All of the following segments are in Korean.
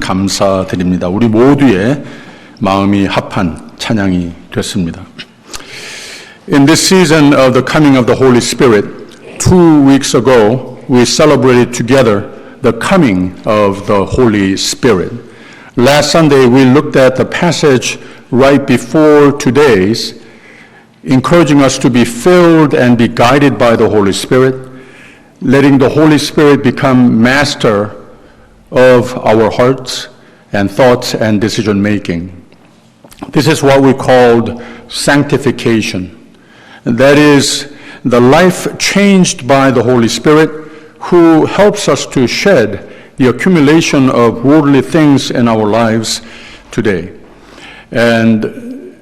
감사드립니다. 우리 모두의 마음이 합한 찬양이 됐습니다. In this season of the coming of the Holy Spirit, 2 weeks ago, we celebrated together the coming of the Holy Spirit. Last Sunday, we looked at the passage right before today's, encouraging us to be filled and be guided by the Holy Spirit, letting the Holy Spirit become master of our hearts and thoughts and decision making. This is what we called sanctification. That is, the life changed by the Holy Spirit who helps us to shed the accumulation of worldly things in our lives today. And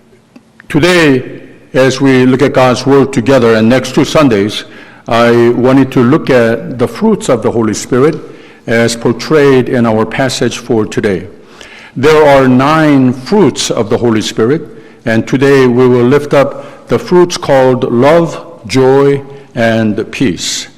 today, as we look at God's Word together, and next 2 Sundays, I wanted to look at the fruits of the Holy Spirit as portrayed in our passage for today. There are 9 fruits of the Holy Spirit, and today we will lift up the fruits called love, joy, and peace.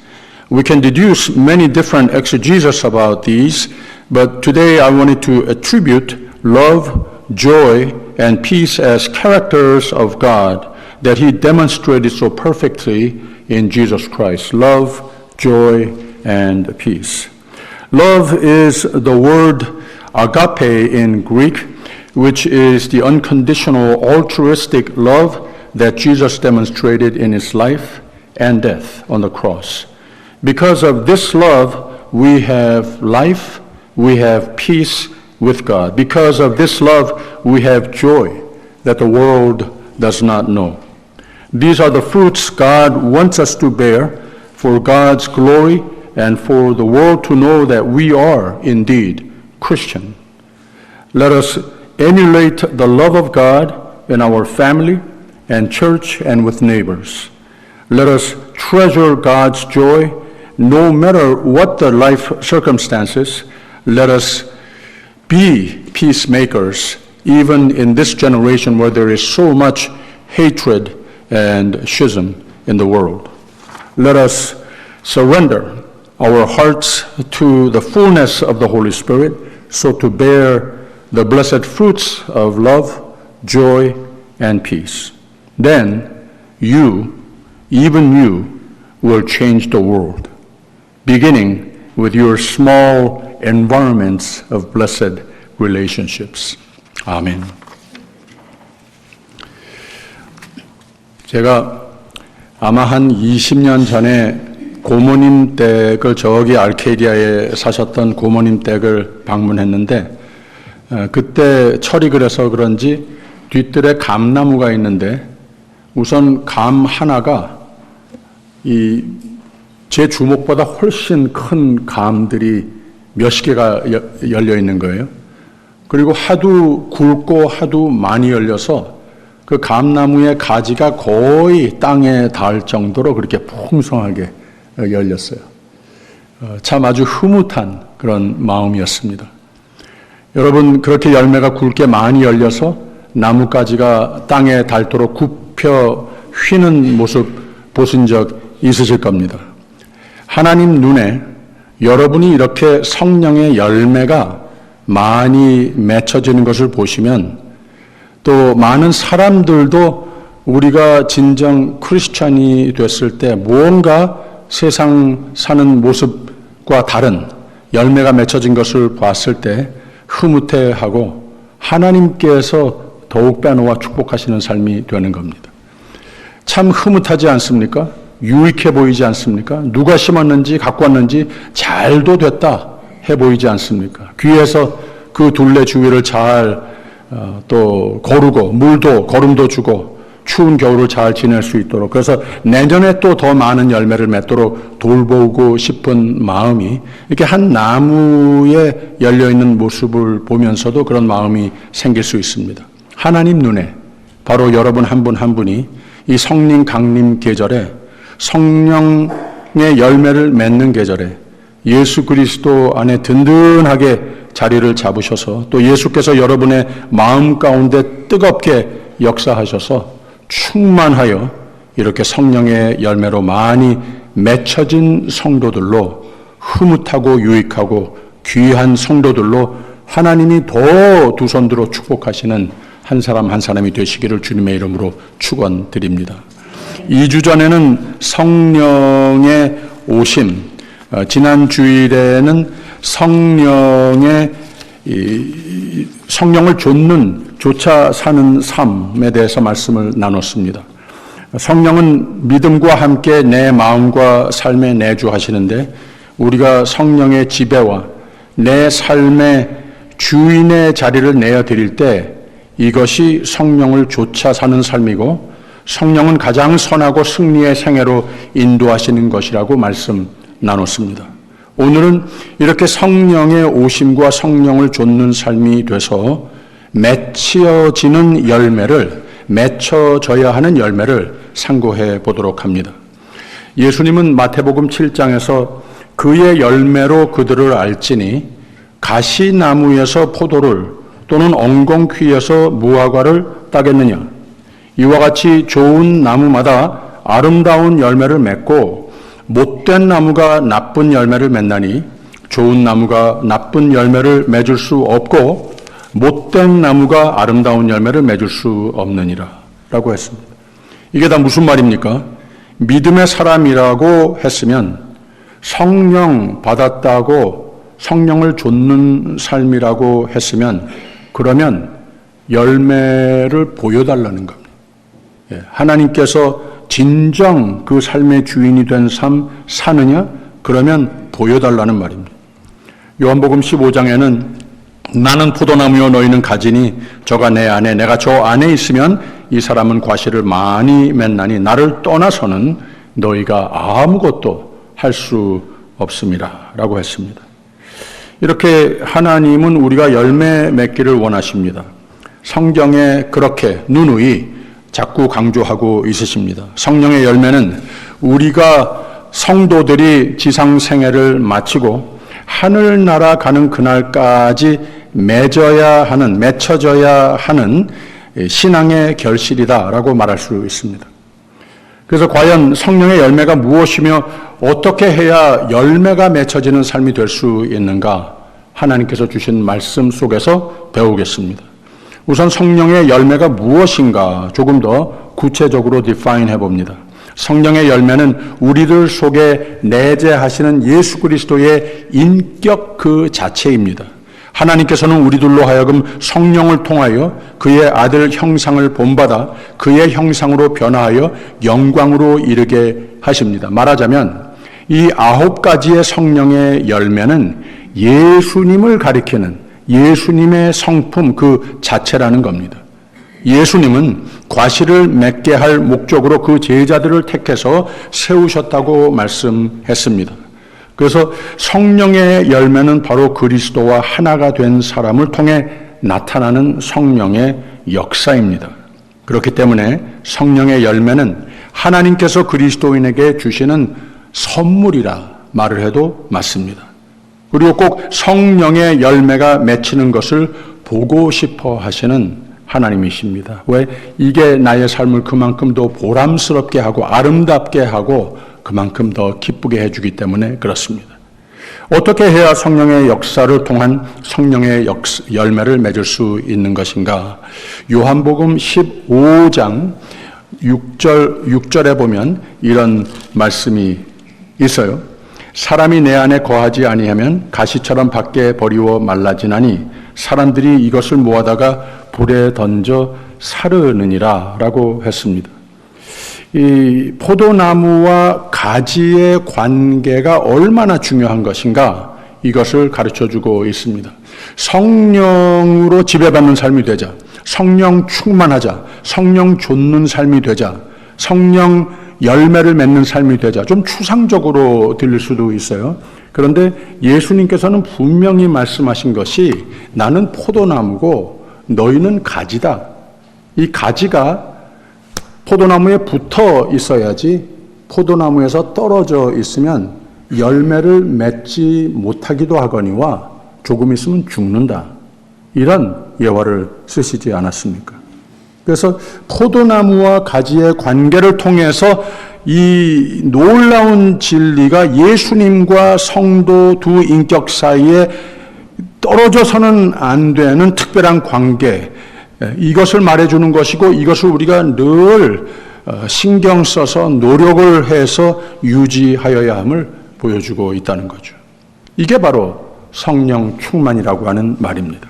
We can deduce many different exegesis about these, but today I wanted to attribute love, joy, and peace as characters of God that He demonstrated so perfectly in Jesus Christ. Love, joy, and peace. Love is the word agape in Greek, which is the unconditional altruistic love that Jesus demonstrated in His life and death on the cross. Because of this love, we have life, we have peace with God. Because of this love, we have joy that the world does not know. These are the fruits God wants us to bear for God's glory and for the world to know that we are indeed Christian. Let us emulate the love of God in our family and church and with neighbors. Let us treasure God's joy no matter what the life circumstances. Let us be peacemakers even in this generation where there is so much hatred and schism in the world. Let us surrender our hearts to the fullness of the Holy Spirit so to bear the blessed fruits of love, joy, and peace. Then you, even you, will change the world, beginning with your small environments of blessed relationships. 아멘. 제가 아마 한 20년 전에 고모님 댁을 저기 알케디아에 사셨던 고모님 댁을 방문했는데 그때 철이 그래서 그런지 뒤뜰에 감나무가 있는데 우선 감 하나가 제 주먹보다 훨씬 큰 감들이 몇십 개가 열려 있는 거예요. 그리고 하도 굵고 하도 많이 열려서 그 감나무의 가지가 거의 땅에 닿을 정도로 그렇게 풍성하게 열렸어요. 참 아주 흐뭇한 그런 마음이었습니다. 여러분, 그렇게 열매가 굵게 많이 열려서 나뭇가지가 땅에 닿도록 굽혀 휘는 모습 보신 적 있으실 겁니다. 하나님 눈에 여러분이 이렇게 성령의 열매가 많이 맺혀지는 것을 보시면 또 많은 사람들도 우리가 진정 크리스찬이 됐을 때 무언가 세상 사는 모습과 다른 열매가 맺혀진 것을 봤을 때 흐뭇해하고 하나님께서 더욱 빼놓아 축복하시는 삶이 되는 겁니다. 참 흐뭇하지 않습니까? 유익해 보이지 않습니까? 누가 심었는지 갖고 왔는지 잘도 됐다 해 보이지 않습니까? 귀에서 그 둘레 주위를 잘 또 거르고 물도 거름도 주고 추운 겨울을 잘 지낼 수 있도록 그래서 내년에 또 더 많은 열매를 맺도록 돌보고 싶은 마음이 이렇게 한 나무에 열려있는 모습을 보면서도 그런 마음이 생길 수 있습니다. 하나님 눈에 바로 여러분 한 분 한 분이 이 성령 강림 계절에 성령의 열매를 맺는 계절에 예수 그리스도 안에 든든하게 자리를 잡으셔서 또 예수께서 여러분의 마음 가운데 뜨겁게 역사하셔서 충만하여 이렇게 성령의 열매로 많이 맺혀진 성도들로 흐뭇하고 유익하고 귀한 성도들로 하나님이 더 두 손 들어 축복하시는 한 사람 한 사람이 되시기를 주님의 이름으로 축원드립니다. 2주 전에는 성령의 오심, 지난 주일에는 성령을 좇아 사는 삶에 대해서 말씀을 나눴습니다. 성령은 믿음과 함께 내 마음과 삶에 내주하시는데 우리가 성령의 지배와 내 삶의 주인의 자리를 내어드릴 때 이것이 성령을 좇아 사는 삶이고 성령은 가장 선하고 승리의 생애로 인도하시는 것이라고 말씀 나눴습니다. 오늘은 이렇게 성령의 오심과 성령을 좇는 삶이 돼서 맺혀지는 열매를, 맺혀져야 하는 열매를 상고해 보도록 합니다. 예수님은 마태복음 7장에서 그의 열매로 그들을 알지니 가시나무에서 포도를 또는 엉겅퀴에서 무화과를 따겠느냐. 이와 같이 좋은 나무마다 아름다운 열매를 맺고 못된 나무가 나쁜 열매를 맺나니 좋은 나무가 나쁜 열매를 맺을 수 없고 못된 나무가 아름다운 열매를 맺을 수 없느니라 라고 했습니다. 이게 다 무슨 말입니까? 믿음의 사람이라고 했으면 성령 받았다고 성령을 좇는 삶이라고 했으면 그러면 열매를 보여달라는 겁니다. 하나님께서 진정 그 삶의 주인이 된 삶 사느냐? 그러면 보여달라는 말입니다. 요한복음 15장에는 나는 포도나무요 너희는 가지니 저가 내 안에 내가 저 안에 있으면 이 사람은 과실을 많이 맺나니 나를 떠나서는 너희가 아무것도 할 수 없습니다 라고 했습니다. 이렇게 하나님은 우리가 열매 맺기를 원하십니다. 성경에 그렇게 누누이 자꾸 강조하고 있으십니다. 성령의 열매는 우리가 성도들이 지상생애를 마치고 하늘나라 가는 그날까지 맺혀져야 하는 신앙의 결실이다라고 말할 수 있습니다. 그래서 과연 성령의 열매가 무엇이며 어떻게 해야 열매가 맺혀지는 삶이 될 수 있는가? 하나님께서 주신 말씀 속에서 배우겠습니다. 우선 성령의 열매가 무엇인가 조금 더 구체적으로 디파인 해봅니다. 성령의 열매는 우리들 속에 내재하시는 예수 그리스도의 인격 그 자체입니다. 하나님께서는 우리들로 하여금 성령을 통하여 그의 아들 형상을 본받아 그의 형상으로 변화하여 영광으로 이르게 하십니다. 말하자면 이 9가지의 성령의 열매는 예수님을 가리키는 예수님의 성품 그 자체라는 겁니다. 예수님은 과실을 맺게 할 목적으로 그 제자들을 택해서 세우셨다고 말씀했습니다. 그래서 성령의 열매는 바로 그리스도와 하나가 된 사람을 통해 나타나는 성령의 역사입니다. 그렇기 때문에 성령의 열매는 하나님께서 그리스도인에게 주시는 선물이라 말을 해도 맞습니다. 그리고 꼭 성령의 열매가 맺히는 것을 보고 싶어 하시는 하나님이십니다. 왜? 이게 나의 삶을 그만큼 더 보람스럽게 하고 아름답게 하고 그만큼 더 기쁘게 해주기 때문에 그렇습니다. 어떻게 해야 성령의 역사를 통한 성령의 열매를 맺을 수 있는 것인가? 요한복음 15장 6절에 보면 이런 말씀이 있어요. 사람이 내 안에 거하지 아니하면 가시처럼 밖에 버리워 말라지나니 사람들이 이것을 모아다가 불에 던져 사르느니라 라고 했습니다. 이 포도나무와 가지의 관계가 얼마나 중요한 것인가 이것을 가르쳐주고 있습니다. 성령으로 지배받는 삶이 되자, 성령 충만하자, 성령 좇는 삶이 되자, 성령 열매를 맺는 삶이 되자. 좀 추상적으로 들릴 수도 있어요. 그런데 예수님께서는 분명히 말씀하신 것이 나는 포도나무고 너희는 가지다. 이 가지가 포도나무에 붙어 있어야지 포도나무에서 떨어져 있으면 열매를 맺지 못하기도 하거니와 조금 있으면 죽는다. 이런 예화를 쓰시지 않았습니까? 그래서 포도나무와 가지의 관계를 통해서 이 놀라운 진리가 예수님과 성도 두 인격 사이에 떨어져서는 안 되는 특별한 관계, 이것을 말해주는 것이고 이것을 우리가 늘 신경 써서 노력을 해서 유지하여야 함을 보여주고 있다는 거죠. 이게 바로 성령 충만이라고 하는 말입니다.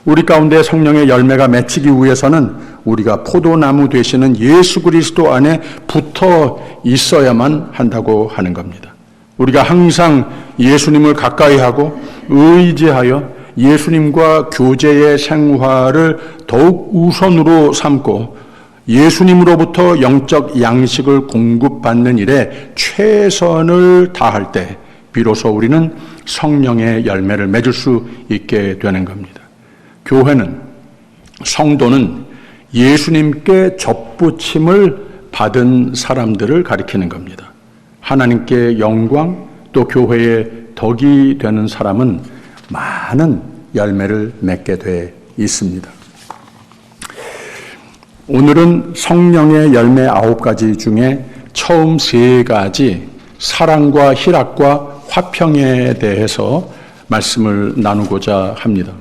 우리 가운데 성령의 열매가 맺히기 위해서는 우리가 포도나무 되시는 예수 그리스도 안에 붙어 있어야만 한다고 하는 겁니다. 우리가 항상 예수님을 가까이 하고 의지하여 예수님과 교제의 생활을 더욱 우선으로 삼고 예수님으로부터 영적 양식을 공급받는 일에 최선을 다할 때 비로소 우리는 성령의 열매를 맺을 수 있게 되는 겁니다. 교회는, 성도는 예수님께 접붙임을 받은 사람들을 가리키는 겁니다. 하나님께 영광, 또 교회의 덕이 되는 사람은 많은 열매를 맺게 돼 있습니다. 오늘은 성령의 열매 9가지 중에 처음 3가지 사랑과 희락과 화평에 대해서 말씀을 나누고자 합니다.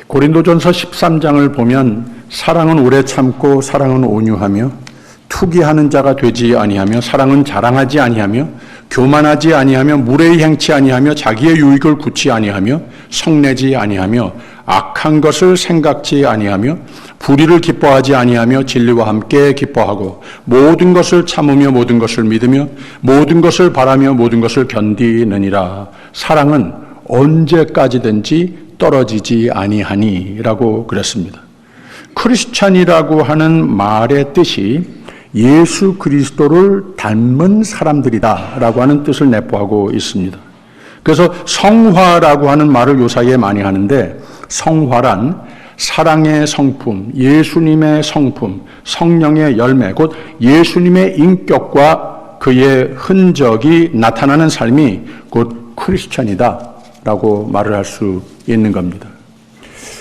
고린도전서 13장을 보면 사랑은 오래 참고 사랑은 온유하며 투기하는 자가 되지 아니하며 사랑은 자랑하지 아니하며 교만하지 아니하며 무례히 행치 아니하며 자기의 유익을 굳지 아니하며 성내지 아니하며 악한 것을 생각지 아니하며 불의를 기뻐하지 아니하며 진리와 함께 기뻐하고 모든 것을 참으며 모든 것을 믿으며 모든 것을 바라며 모든 것을 견디느니라. 사랑은 언제까지든지 떨어지지 아니하니라고 그랬습니다. 크리스찬이라고 하는 말의 뜻이 예수 그리스도를 닮은 사람들이다 라고 하는 뜻을 내포하고 있습니다. 그래서 성화라고 하는 말을 요 사이에 많이 하는데, 성화란 사랑의 성품, 예수님의 성품, 성령의 열매, 곧 예수님의 인격과 그의 흔적이 나타나는 삶이 곧 크리스찬이다 라고 말을 할 수 있는 겁니다.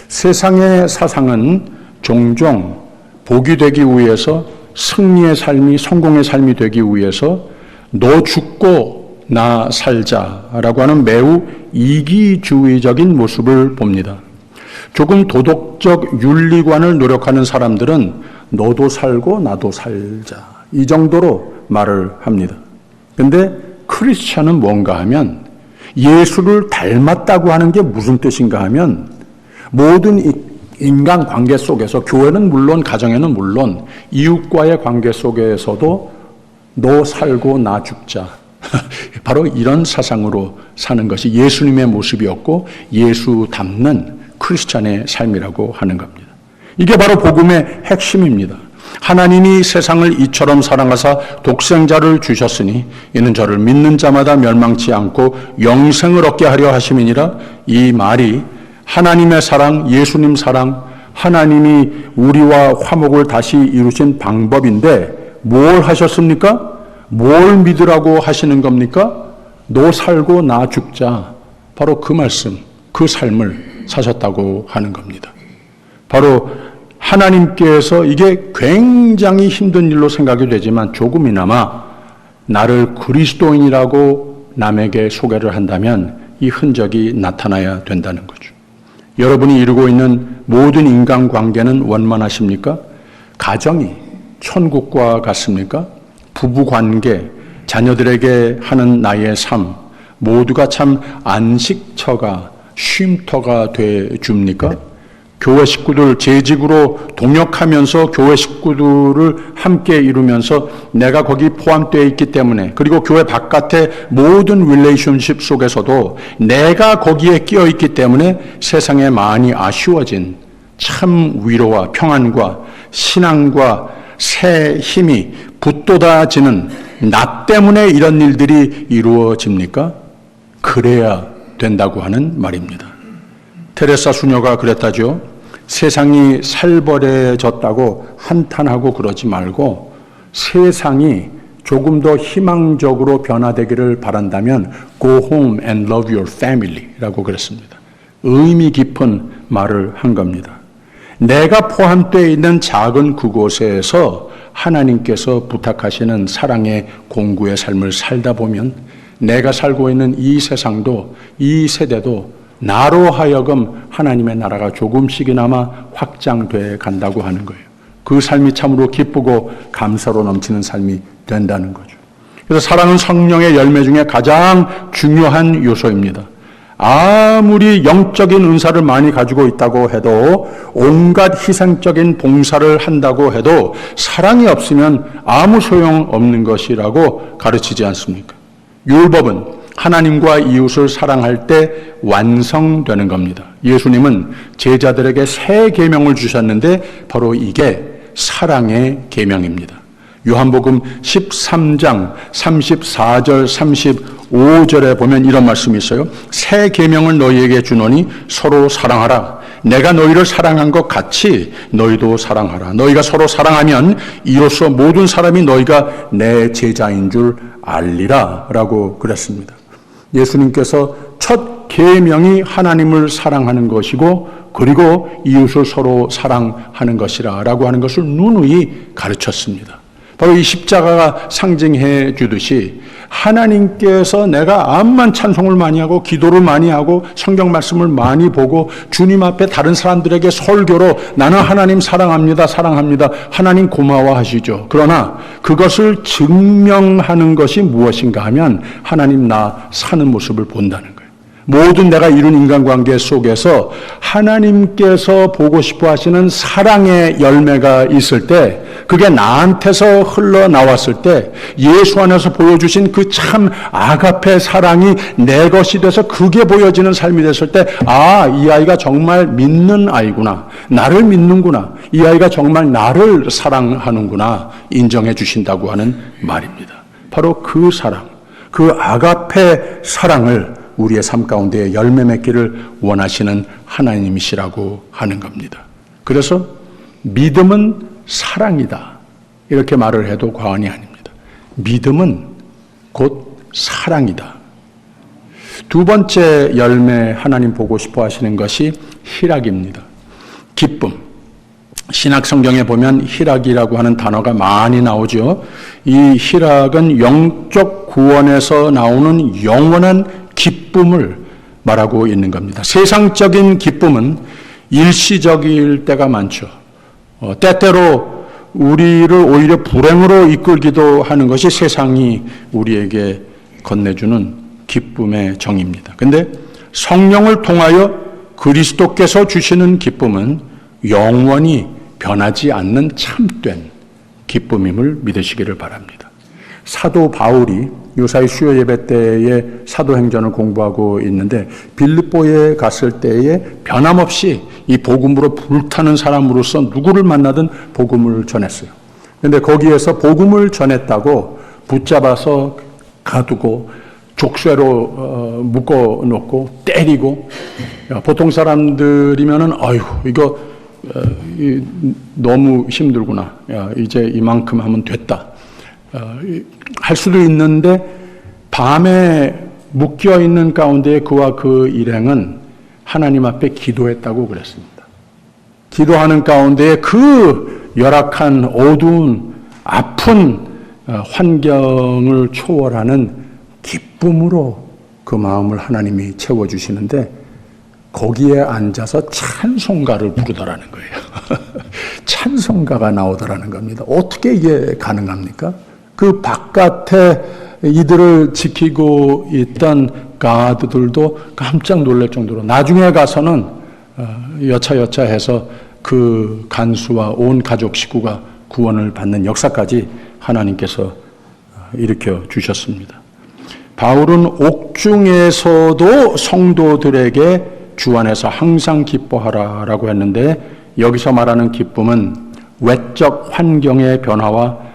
세상의 사상은 종종 복이 되기 위해서, 승리의 삶이, 성공의 삶이 되기 위해서 너 죽고 나 살자라고 하는 매우 이기주의적인 모습을 봅니다. 조금 도덕적 윤리관을 노력하는 사람들은 너도 살고 나도 살자, 이 정도로 말을 합니다. 근데 크리스찬은 뭔가 하면, 예수를 닮았다고 하는 게 무슨 뜻인가 하면, 모든 인간 관계 속에서, 교회는 물론, 가정에는 물론, 이웃과의 관계 속에서도 너 살고 나 죽자, 바로 이런 사상으로 사는 것이 예수님의 모습이었고 예수 닮는 크리스찬의 삶이라고 하는 겁니다. 이게 바로 복음의 핵심입니다. 하나님이 세상을 이처럼 사랑하사 독생자를 주셨으니 이는 저를 믿는 자마다 멸망치 않고 영생을 얻게 하려 하심이니라. 이 말이 하나님의 사랑, 예수님 사랑, 하나님이 우리와 화목을 다시 이루신 방법인데 뭘 하셨습니까? 뭘 믿으라고 하시는 겁니까? 너 살고 나 죽자. 바로 그 말씀, 그 삶을 사셨다고 하는 겁니다. 바로 하나님께서, 이게 굉장히 힘든 일로 생각이 되지만 조금이나마 나를 그리스도인이라고 남에게 소개를 한다면 이 흔적이 나타나야 된다는 거죠. 여러분이 이루고 있는 모든 인간관계는 원만하십니까? 가정이 천국과 같습니까? 부부관계, 자녀들에게 하는 나의 삶, 모두가 참 안식처가, 쉼터가 돼 줍니까? 교회 식구들 재직으로 동역하면서 교회 식구들을 함께 이루면서 내가 거기 포함되어 있기 때문에, 그리고 교회 바깥의 모든 릴레이션십 속에서도 내가 거기에 끼어 있기 때문에 세상에 많이 아쉬워진 참 위로와 평안과 신앙과 새 힘이 붙돋아지는, 나 때문에 이런 일들이 이루어집니까? 그래야 된다고 하는 말입니다. 테레사 수녀가 그랬다죠. 세상이 살벌해졌다고 한탄하고 그러지 말고 세상이 조금 더 희망적으로 변화되기를 바란다면 go home and love your family 라고 그랬습니다. 의미 깊은 말을 한 겁니다. 내가 포함되어 있는 작은 그곳에서 하나님께서 부탁하시는 사랑의 공구의 삶을 살다 보면 내가 살고 있는 이 세상도, 이 세대도 나로 하여금 하나님의 나라가 조금씩이나마 확장돼 간다고 하는 거예요. 그 삶이 참으로 기쁘고 감사로 넘치는 삶이 된다는 거죠. 그래서 사랑은 성령의 열매 중에 가장 중요한 요소입니다. 아무리 영적인 은사를 많이 가지고 있다고 해도, 온갖 희생적인 봉사를 한다고 해도 사랑이 없으면 아무 소용없는 것이라고 가르치지 않습니까? 율법은 하나님과 이웃을 사랑할 때 완성되는 겁니다. 예수님은 제자들에게 새 계명을 주셨는데 바로 이게 사랑의 계명입니다. 요한복음 13장 34절 35절에 보면 이런 말씀이 있어요. 새 계명을 너희에게 주노니 서로 사랑하라. 내가 너희를 사랑한 것 같이 너희도 사랑하라. 너희가 서로 사랑하면 이로써 모든 사람이 너희가 내 제자인 줄 알리라 라고 그랬습니다. 예수님께서 첫 계명이 하나님을 사랑하는 것이고, 그리고 이웃을 서로 사랑하는 것이라 라고 하는 것을 누누이 가르쳤습니다. 바로 이 십자가가 상징해 주듯이 하나님께서 내가 암만 찬송을 많이 하고 기도를 많이 하고 성경 말씀을 많이 보고 주님 앞에 다른 사람들에게 설교로 나는 하나님 사랑합니다, 사랑합니다, 하나님 고마워하시죠. 그러나 그것을 증명하는 것이 무엇인가 하면 하나님 나 사는 모습을 본다는 거예요. 모든 내가 이룬 인간관계 속에서 하나님께서 보고 싶어 하시는 사랑의 열매가 있을 때, 그게 나한테서 흘러나왔을 때, 예수 안에서 보여주신 그 참 아가페 사랑이 내 것이 돼서 그게 보여지는 삶이 됐을 때, 아, 이 아이가 정말 믿는 아이구나, 나를 믿는구나, 이 아이가 정말 나를 사랑하는구나 인정해 주신다고 하는 말입니다. 바로 그 사랑, 그 아가페 사랑을 우리의 삶 가운데 열매 맺기를 원하시는 하나님이시라고 하는 겁니다. 그래서 믿음은 사랑이다, 이렇게 말을 해도 과언이 아닙니다. 믿음은 곧 사랑이다. 두 번째 열매, 하나님 보고 싶어 하시는 것이 희락입니다. 기쁨. 신약 성경에 보면 희락이라고 하는 단어가 많이 나오죠. 이 희락은 영적 구원에서 나오는 영원한 기쁨을 말하고 있는 겁니다. 세상적인 기쁨은 일시적일 때가 많죠. 때때로 우리를 오히려 불행으로 이끌기도 하는 것이 세상이 우리에게 건네주는 기쁨의 정의입니다. 그런데 성령을 통하여 그리스도께서 주시는 기쁨은 영원히 변하지 않는 참된 기쁨임을 믿으시기를 바랍니다. 사도 바울이 요사이 수요 예배 때에 사도행전을 공부하고 있는데, 빌립보에 갔을 때에 변함없이 이 복음으로 불타는 사람으로서 누구를 만나든 복음을 전했어요. 그런데 거기에서 복음을 전했다고 붙잡아서 가두고 족쇄로 묶어놓고 때리고, 보통 사람들이면은 아유 이거 너무 힘들구나, 이제 이만큼 하면 됐다 할 수도 있는데, 밤에 묶여있는 가운데 그와 그 일행은 하나님 앞에 기도했다고 그랬습니다. 기도하는 가운데 그 열악한 어두운 아픈 환경을 초월하는 기쁨으로 그 마음을 하나님이 채워주시는데, 거기에 앉아서 찬송가를 부르더라는 거예요. 찬송가가 나오더라는 겁니다. 어떻게 이게 가능합니까? 그 바깥에 이들을 지키고 있던 가드들도 깜짝 놀랄 정도로, 나중에 가서는 여차여차해서 그 간수와 온 가족 식구가 구원을 받는 역사까지 하나님께서 일으켜 주셨습니다. 바울은 옥중에서도 성도들에게 주 안에서 항상 기뻐하라라고 했는데, 여기서 말하는 기쁨은 외적 환경의 변화로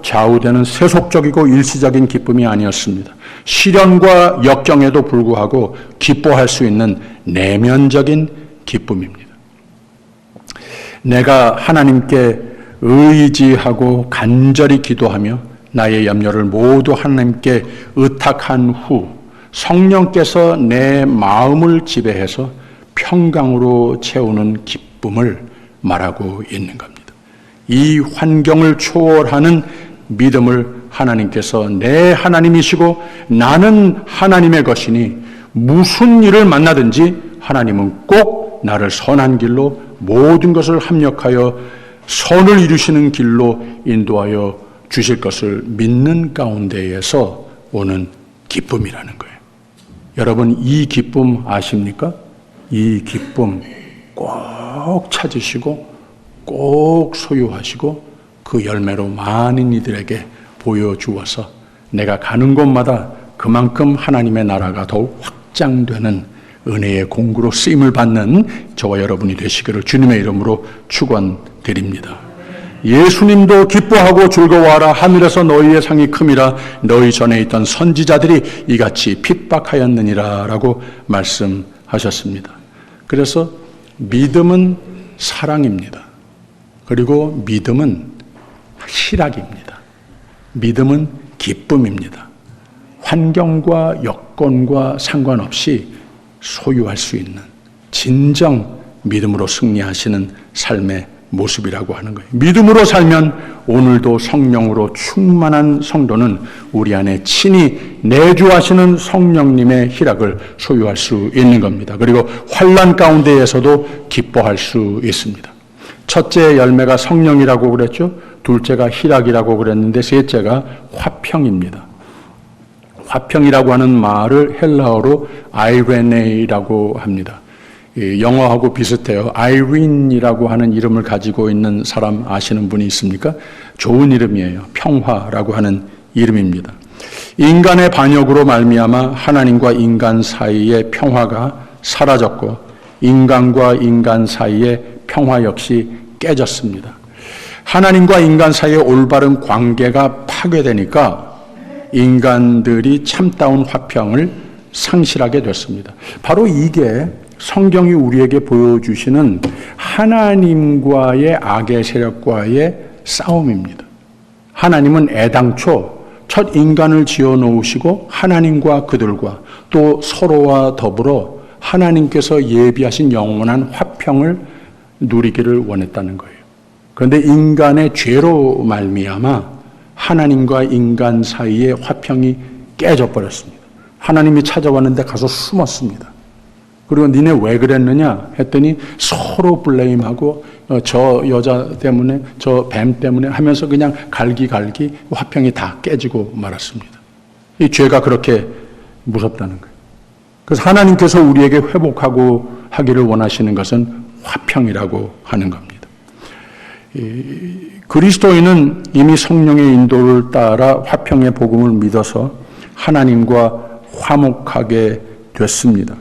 좌우되는 세속적이고 일시적인 기쁨이 아니었습니다. 시련과 역경에도 불구하고 기뻐할 수 있는 내면적인 기쁨입니다. 내가 하나님께 의지하고 간절히 기도하며 나의 염려를 모두 하나님께 의탁한 후 성령께서 내 마음을 지배해서 평강으로 채우는 기쁨을 말하고 있는 겁니다. 이 환경을 초월하는 믿음을 하나님께서 내 하나님이시고 나는 하나님의 것이니 무슨 일을 만나든지 하나님은 꼭 나를 선한 길로 모든 것을 합력하여 선을 이루시는 길로 인도하여 주실 것을 믿는 가운데에서 오는 기쁨이라는 거예요. 여러분, 이 기쁨 아십니까? 이 기쁨 꼭 찾으시고 꼭 소유하시고 그 열매로 많은 이들에게 보여주어서 내가 가는 곳마다 그만큼 하나님의 나라가 더욱 확장되는 은혜의 공구로 쓰임을 받는 저와 여러분이 되시기를 주님의 이름으로 축원드립니다. 예수님도 기뻐하고 즐거워하라. 하늘에서 너희의 상이 큼이라. 너희 전에 있던 선지자들이 이같이 핍박하였느니라 라고 말씀하셨습니다. 그래서 믿음은 사랑입니다. 그리고 믿음은 희락입니다. 믿음은 기쁨입니다. 환경과 여건과 상관없이 소유할 수 있는 진정 믿음으로 승리하시는 삶의 모습이라고 하는 거예요. 믿음으로 살면 오늘도 성령으로 충만한 성도는 우리 안에 친히 내주하시는 성령님의 희락을 소유할 수 있는 겁니다. 그리고 환난 가운데에서도 기뻐할 수 있습니다. 첫째 열매가 성령이라고 그랬죠. 둘째가 희락이라고 그랬는데 셋째가 화평입니다. 화평이라고 하는 말을 헬라어로 아이레네이라고 합니다. 영어하고 비슷해요. 아이린이라고 하는 이름을 가지고 있는 사람 아시는 분이 있습니까? 좋은 이름이에요. 평화라고 하는 이름입니다. 인간의 반역으로 말미암아 하나님과 인간 사이의 평화가 사라졌고 인간과 인간 사이의 평화 역시 깨졌습니다. 하나님과 인간 사이의 올바른 관계가 파괴되니까 인간들이 참다운 화평을 상실하게 됐습니다. 바로 이게 성경이 우리에게 보여주시는 하나님과의 악의 세력과의 싸움입니다. 하나님은 애당초 첫 인간을 지어 놓으시고 하나님과 그들과 또 서로와 더불어 하나님께서 예비하신 영원한 화평을 누리기를 원했다는 거예요. 그런데 인간의 죄로 말미암아 하나님과 인간 사이의 화평이 깨져버렸습니다. 하나님이 찾아왔는데 가서 숨었습니다. 그리고 니네 왜 그랬느냐 했더니 서로 블레임하고 저 여자 때문에 저 뱀 때문에 하면서 그냥 갈기갈기 화평이 다 깨지고 말았습니다. 이 죄가 그렇게 무섭다는 거예요. 그래서 하나님께서 우리에게 회복하고 하기를 원하시는 것은 화평이라고 하는 겁니다. 그리스도인은 이미 성령의 인도를 따라 화평의 복음을 믿어서 하나님과 화목하게 됐습니다.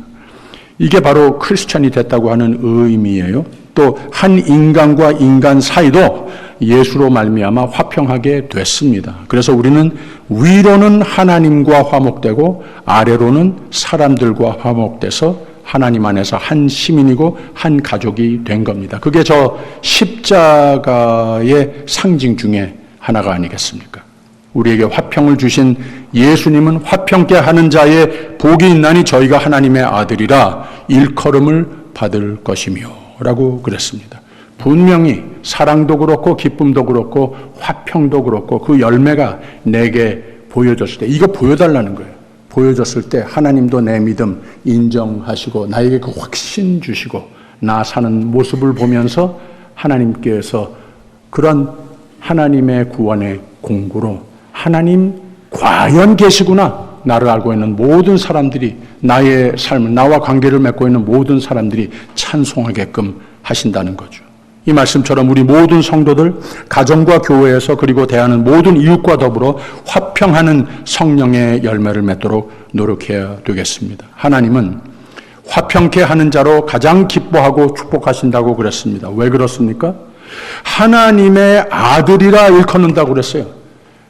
이게 바로 크리스찬이 됐다고 하는 의미예요. 또 한 인간과 인간 사이도 예수로 말미암아 화평하게 됐습니다. 그래서 우리는 위로는 하나님과 화목되고 아래로는 사람들과 화목돼서 하나님 안에서 한 시민이고 한 가족이 된 겁니다. 그게 저 십자가의 상징 중에 하나가 아니겠습니까? 우리에게 화평을 주신 예수님은 화평케 하는 자의 복이 있나니 저희가 하나님의 아들이라 일컬음을 받을 것이며 라고 그랬습니다. 분명히 사랑도 그렇고 기쁨도 그렇고 화평도 그렇고 그 열매가 내게 보여졌을 때 이거 보여달라는 거예요. 보여졌을 때 하나님도 내 믿음 인정하시고 나에게 그 확신 주시고 나 사는 모습을 보면서 하나님께서 그런 하나님의 구원의 공구로 하나님 과연 계시구나. 나를 알고 있는 모든 사람들이 나의 삶을 나와 관계를 맺고 있는 모든 사람들이 찬송하게끔 하신다는 거죠. 이 말씀처럼 우리 모든 성도들 가정과 교회에서 그리고 대하는 모든 이웃과 더불어 화평하는 성령의 열매를 맺도록 노력해야 되겠습니다. 하나님은 화평케 하는 자로 가장 기뻐하고 축복하신다고 그랬습니다. 왜 그렇습니까? 하나님의 아들이라 일컫는다고 그랬어요.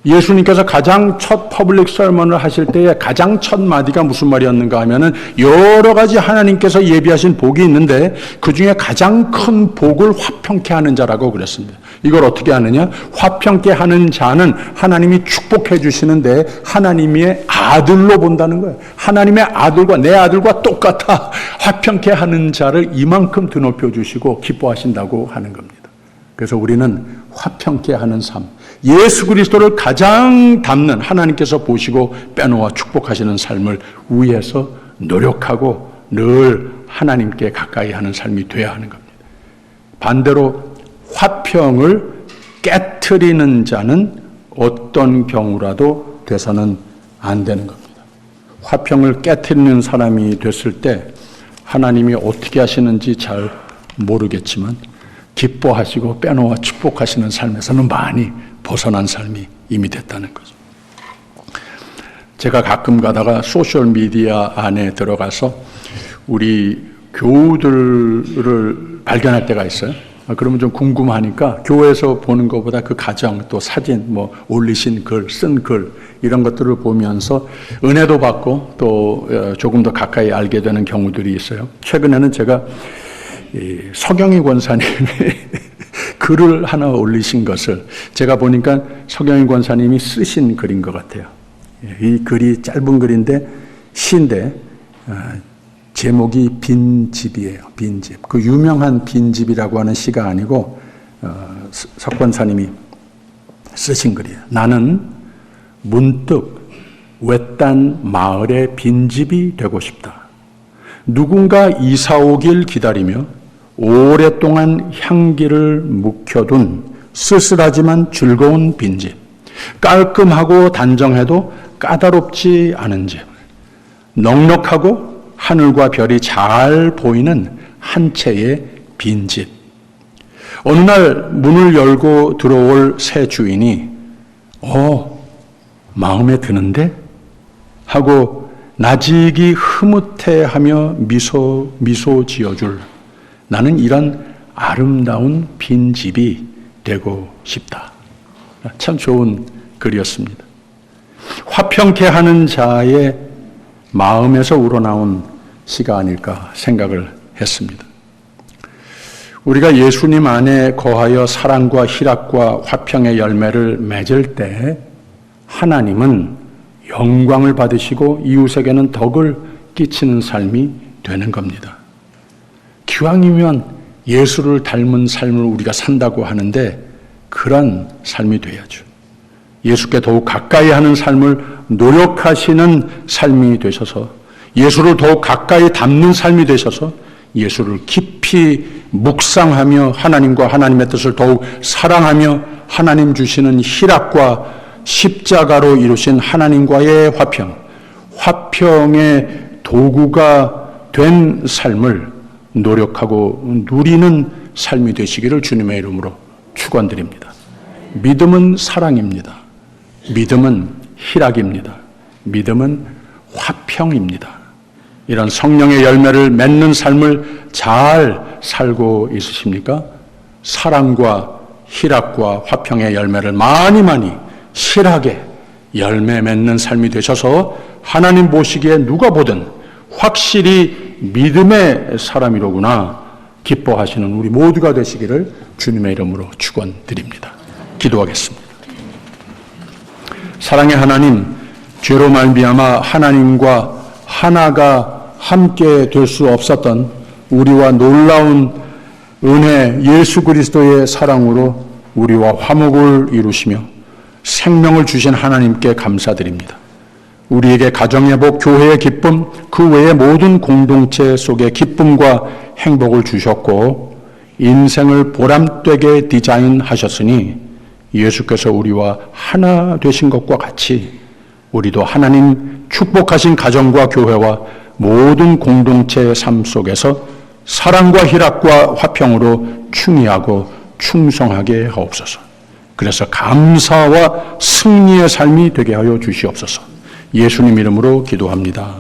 예수님께서 가장 첫 퍼블릭 설먼을 하실 때에 가장 첫 마디가 무슨 말이었는가 하면은 여러 가지 하나님께서 예비하신 복이 있는데 그 중에 가장 큰 복을 화평케 하는 자라고 그랬습니다. 이걸 어떻게 하느냐? 화평케 하는 자는 하나님이 축복해 주시는데 하나님의 아들로 본다는 거예요. 하나님의 아들과 내 아들과 똑같아 화평케 하는 자를 이만큼 드높여 주시고 기뻐하신다고 하는 겁니다. 그래서 우리는 화평케 하는 삶, 예수 그리스도를 가장 닮는 하나님께서 보시고 빼놓아 축복하시는 삶을 위해서 노력하고 늘 하나님께 가까이 하는 삶이 되어야 하는 겁니다. 반대로 화평을 깨트리는 자는 어떤 경우라도 돼서는 안 되는 겁니다. 화평을 깨트리는 사람이 됐을 때 하나님이 어떻게 하시는지 잘 모르겠지만 기뻐하시고 빼놓아 축복하시는 삶에서는 많이 벗어난 삶이 이미 됐다는 거죠. 제가 가끔 가다가 소셜미디어 안에 들어가서 우리 교우들을 발견할 때가 있어요. 그러면 좀 궁금하니까 교회에서 보는 것보다 그 가정 또 사진 올리신 글, 쓴 글 이런 것들을 보면서 은혜도 받고 또 조금 더 가까이 알게 되는 경우들이 있어요. 최근에는 제가 서경희 권사님이 글을 하나 올리신 것을 제가 보니까 서경희 권사님이 쓰신 글인 것 같아요. 이 글이 짧은 글인데 시인데 제목이 빈집이에요. 빈집. 그 유명한 빈집이라고 하는 시가 아니고 석 권사님이 쓰신 글이에요. 나는 문득 외딴 마을의 빈집이 되고 싶다. 누군가 이사 오길 기다리며 오랫동안 향기를 묵혀둔 쓸쓸하지만 즐거운 빈집. 깔끔하고 단정해도 까다롭지 않은 집. 넉넉하고 하늘과 별이 잘 보이는 한 채의 빈집. 어느 날 문을 열고 들어올 새 주인이 마음에 드는데? 하고 나직이 흐뭇해하며 미소 지어줄 나는 이런 아름다운 빈집이 되고 싶다. 참 좋은 글이었습니다. 화평케 하는 자의 마음에서 우러나온 시가 아닐까 생각을 했습니다. 우리가 예수님 안에 거하여 사랑과 희락과 화평의 열매를 맺을 때 하나님은 영광을 받으시고 이웃에게는 덕을 끼치는 삶이 되는 겁니다. 기왕이면 예수를 닮은 삶을 우리가 산다고 하는데 그런 삶이 돼야죠. 예수께 더욱 가까이 하는 삶을 노력하시는 삶이 되셔서 예수를 더욱 가까이 닮는 삶이 되셔서 예수를 깊이 묵상하며 하나님과 하나님의 뜻을 더욱 사랑하며 하나님 주시는 희락과 십자가로 이루신 하나님과의 화평의 도구가 된 삶을 노력하고 누리는 삶이 되시기를 주님의 이름으로 축원드립니다. 믿음은 사랑입니다. 믿음은 희락입니다. 믿음은 화평입니다. 이런 성령의 열매를 맺는 삶을 잘 살고 있으십니까? 사랑과 희락과 화평의 열매를 많이 실하게 열매 맺는 삶이 되셔서 하나님 보시기에 누가 보든 확실히 믿음의 사람이로구나 기뻐하시는 우리 모두가 되시기를 주님의 이름으로 축원드립니다. 기도하겠습니다. 사랑의 하나님, 죄로 말미암아 하나님과 하나가 함께 될 수 없었던 우리와 놀라운 은혜 예수 그리스도의 사랑으로 우리와 화목을 이루시며 생명을 주신 하나님께 감사드립니다. 우리에게 가정의 복, 교회의 기쁨, 그 외의 모든 공동체 속에 기쁨과 행복을 주셨고 인생을 보람되게 디자인하셨으니 예수께서 우리와 하나 되신 것과 같이 우리도 하나님 축복하신 가정과 교회와 모든 공동체의 삶 속에서 사랑과 희락과 화평으로 충의하고 충성하게 하옵소서. 그래서 감사와 승리의 삶이 되게 하여 주시옵소서. 예수님 이름으로 기도합니다.